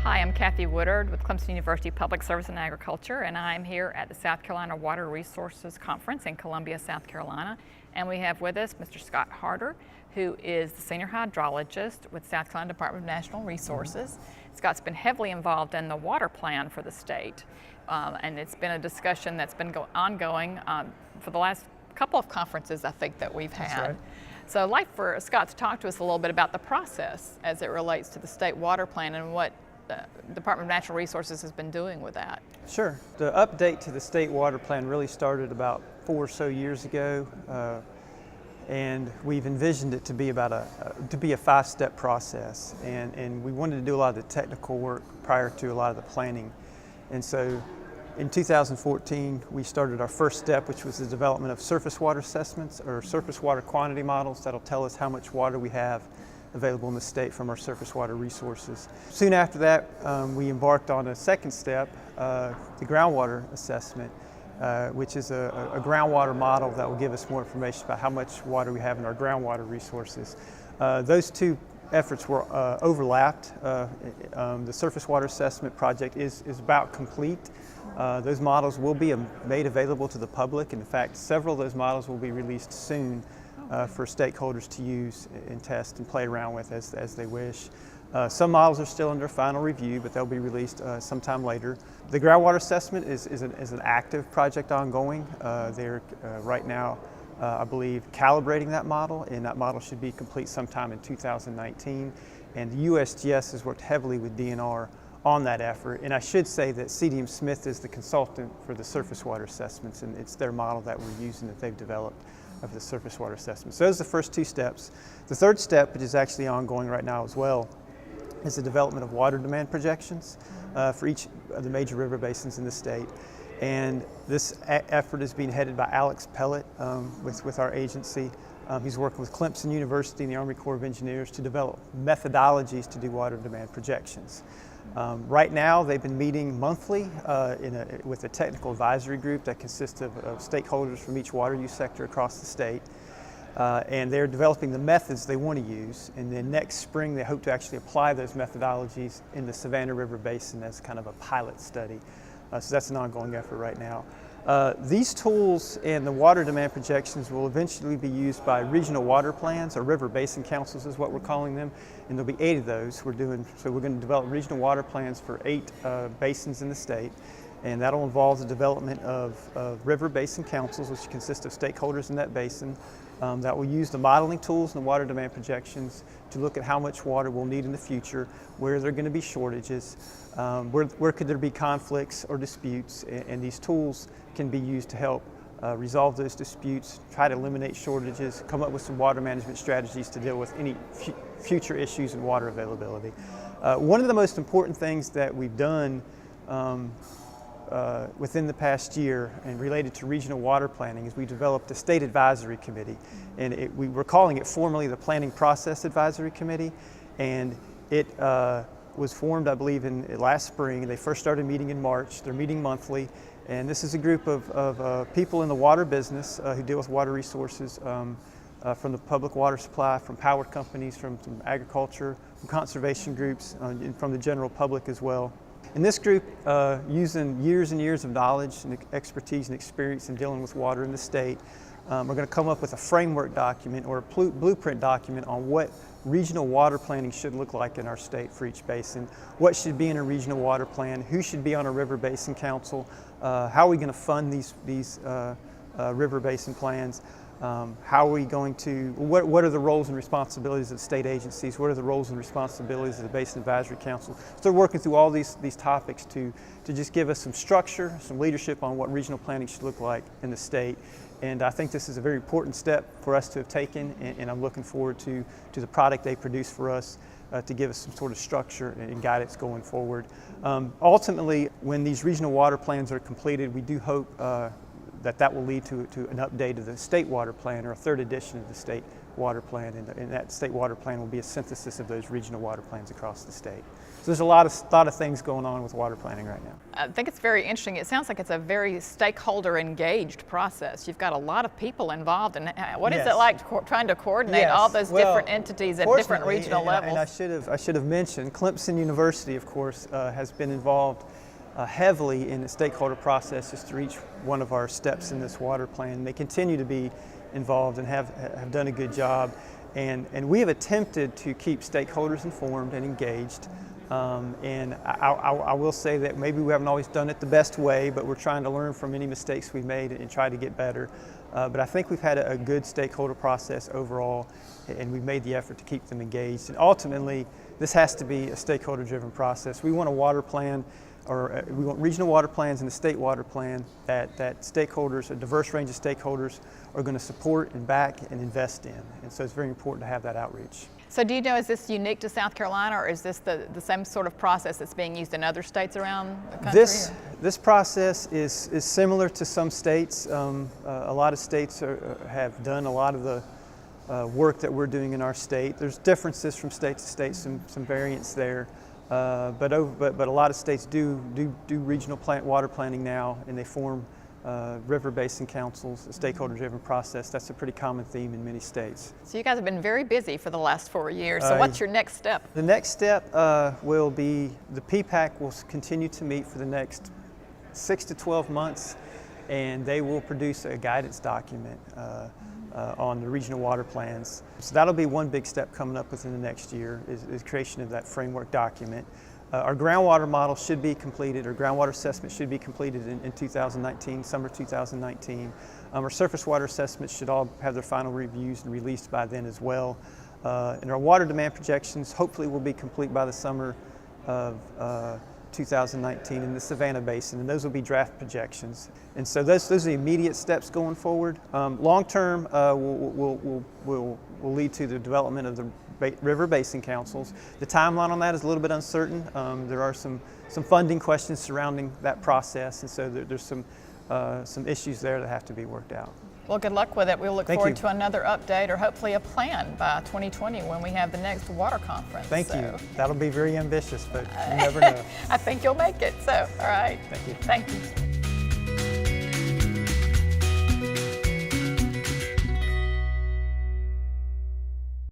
Hi, I'm Kathy Woodard with Clemson University Public Service and Agriculture, and I'm here at the South Carolina Water Resources Conference in Columbia, South Carolina. And we have with us Mr. Scott Harder, who is the Senior Hydrologist with South Carolina Department of Natural Resources. Scott's been heavily involved in the water plan for the state, and it's been a discussion that's been ongoing for the last couple of conferences, I think, that we've had. That's right. So I'd like for Scott to talk to us a little bit about the process as it relates to the state water plan and what the Department of Natural Resources has been doing with that. Sure. The update to the state water plan really started about 4 or so years ago, and we've envisioned it to be about a 5-step process, and we wanted to do a lot of the technical work prior to a lot of the planning. And so in 2014 we started our first step, which was the development of surface water assessments or surface water quantity models that'll tell us how much water we have available in the state from our surface water resources. Soon after that, we embarked on a second step, the groundwater assessment, which is a groundwater model that will give us more information about how much water we have in our groundwater resources. Those two efforts were overlapped. The surface water assessment project is about complete. Those models will be made available to the public. In fact, several of those models will be released soon for stakeholders to use and test and play around with as they wish. Some models are still under final review, but they'll be released sometime later. The groundwater assessment is an active project ongoing. They're right now, I believe, calibrating that model, and that model should be complete sometime in 2019. And the USGS has worked heavily with DNR on that effort. And I should say that CDM Smith is the consultant for the surface water assessments, and it's their model that we're using that they've developed of the surface water assessment. So those are the first 2 steps. The third step, which is actually ongoing right now as well, is the development of water demand projections for each of the major river basins in the state. And this effort is being headed by Alex Pellett with our agency. He's working with Clemson University and the Army Corps of Engineers to develop methodologies to do water demand projections. Right now, they've been meeting monthly with a technical advisory group that consists of stakeholders from each water use sector across the state. And they're developing the methods they want to use. And then next spring, they hope to actually apply those methodologies in the Savannah River Basin as kind of a pilot study. So that's an ongoing effort right now. These tools and the water demand projections will eventually be used by regional water plans, or River Basin Councils is what we're calling them, and there'll be 8 of those. So we're going to develop regional water plans for 8 basins in the state, and that'll involve the development of River Basin Councils, which consist of stakeholders in that basin, that will use the modeling tools and the water demand projections to look at how much water we'll need in the future, where there are going to be shortages, where could there be conflicts or disputes, and these tools can be used to help resolve those disputes, try to eliminate shortages, come up with some water management strategies to deal with any future issues in water availability. One of the most important things that we've done within the past year and related to regional water planning is we developed a state advisory committee, and we were calling it formally the Planning Process Advisory Committee, and it was formed, I believe, in last spring. They first started meeting in March. They're meeting monthly, and this is a group of people in the water business who deal with water resources from the public water supply, from power companies, from agriculture, from conservation groups, and from the general public as well. And this group, using years and years of knowledge and expertise and experience in dealing with water in the state, are going to come up with a framework document or a blueprint document on what regional water planning should look like in our state for each basin, what should be in a regional water plan, who should be on a River Basin Council, how are we going to fund these river basin plans, how are we going to, what are the roles and responsibilities of the state agencies, what are the roles and responsibilities of the Basin Advisory Council. So they're working through all these topics to just give us some structure, some leadership on what regional planning should look like in the state. And I think this is a very important step for us to have taken, and I'm looking forward to the product they produce for us to give us some sort of structure and guidance going forward. Ultimately, when these regional water plans are completed, we do hope that will lead to an update of the state water plan, or a 3rd edition of the state water plan, and that state water plan will be a synthesis of those regional water plans across the state. So there's a lot of things going on with water planning right now. I think it's very interesting. It sounds like it's a very stakeholder engaged process. You've got a lot of people involved, and what is Yes. it like trying to coordinate Yes. all those Well, different entities at different fortunately, regional levels? And I should have mentioned, Clemson University, of course, has been involved heavily in the stakeholder processes through each one of our steps in this water plan. They continue to be involved and have done a good job. And we have attempted to keep stakeholders informed and engaged. And I will say that maybe we haven't always done it the best way, but we're trying to learn from any mistakes we've made and try to get better. But I think we've had a good stakeholder process overall, and we've made the effort to keep them engaged. And ultimately, this has to be a stakeholder-driven process. We want a water plan, or we want regional water plans and a state water plan that stakeholders, a diverse range of stakeholders, are going to support and back and invest in. And so it's very important to have that outreach. So do you know, is this unique to South Carolina, or is this the same sort of process that's being used in other states around the country? This process is similar to some states. A lot of states have done a lot of the work that we're doing in our state. There's differences from state to state, some variance there. But a lot of states do regional water planning now, and they form River Basin Councils, a stakeholder-driven process. That's a pretty common theme in many states. So you guys have been very busy for the last 4 years. So what's your next step? The next step will be the PPAC will continue to meet for the next 6 to 12 months, and they will produce a guidance document on the regional water plans. So that'll be one big step coming up within the next year, is creation of that framework document. Our groundwater model should be completed, or groundwater assessment should be completed in 2019, summer 2019. Our surface water assessments should all have their final reviews and released by then as well. And our water demand projections hopefully will be complete by the summer of 2019 in the Savannah Basin, and those will be draft projections. And so those are the immediate steps going forward. Long term will lead to the development of the River Basin Councils. The timeline on that is a little bit uncertain. There are some funding questions surrounding that process, and so there's some issues there that have to be worked out. Well, good luck with it. We'll look Thank forward you. to another update, or hopefully a plan by 2020 when we have the next water conference. Thank So, you. That'll be very ambitious, but you never know. I think you'll make it. So, all right. Thank you. Thank you.